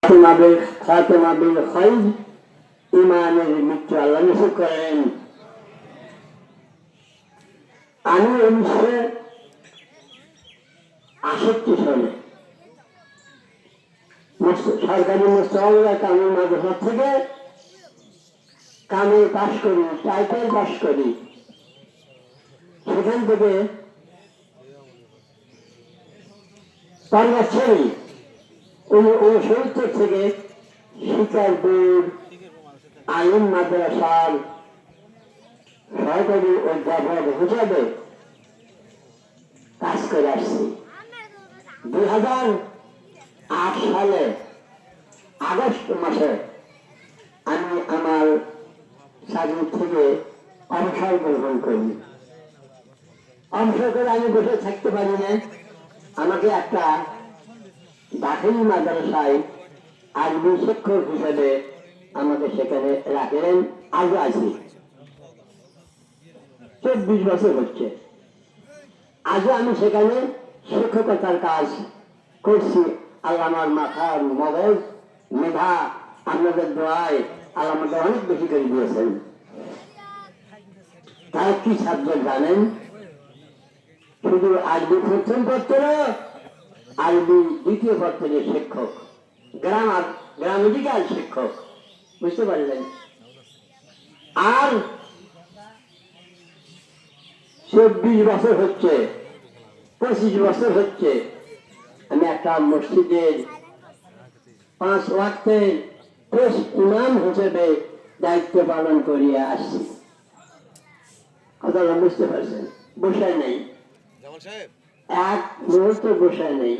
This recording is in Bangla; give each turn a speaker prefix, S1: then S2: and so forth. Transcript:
S1: খাতেমা বিল খাইর, ইমানের মৃত্যু আল্লাহ নসিব করেন। আমি 1968 সালে সরকারি মুস্তাফা কামিল মাদ্রাসা থেকে কামিল পাশ করি, টাইটেল পাশ করি। সেখান থেকে পারগাছড়ি 1969 থেকে শিকারপুর আইন মাদ্রাসার সহকারী অধ্যাপক হিসাবে কাজ করে আসছি। 2008 সালে আগস্ট মাসে আমি আমার চাকরি থেকে অবসর গ্রহণ করি। অবসর করে আমি বসে থাকতে পারি না, আমাকে একটা দাখিলি মাদ্রাসায় আরবি শিক্ষক হিসেবে আমাকে সেখানে রাখলেন। আজও আছি, 24 বছর হচ্ছে। আজও আমি সেখানে শিক্ষকতার কাজ করছি। আল্লাহ আমার মাথার মগজ মেধা আপনাদের দোয়ায় আল্লাহ আমাদের অনেক বেশি করে দিয়েছেন। তারা কি সাবজেক্ট জানেন? শুধু আরবি প্রথম পত্র, আরবি দ্বিতীয় পত্রের শিক্ষক, গ্রামাটিক্যাল শিক্ষক, বুঝতে পারলেন? আর 24 বছর হচ্ছে, 25 বছর হচ্ছে আমি একটা মসজিদের 5 ওয়াক্তের ইমাম হিসেবে দায়িত্ব পালন করিয়া আসছি। কথাটা বুঝতে পারছেন? বসায় নেই, এক মুহূর্ত বসায় নেই।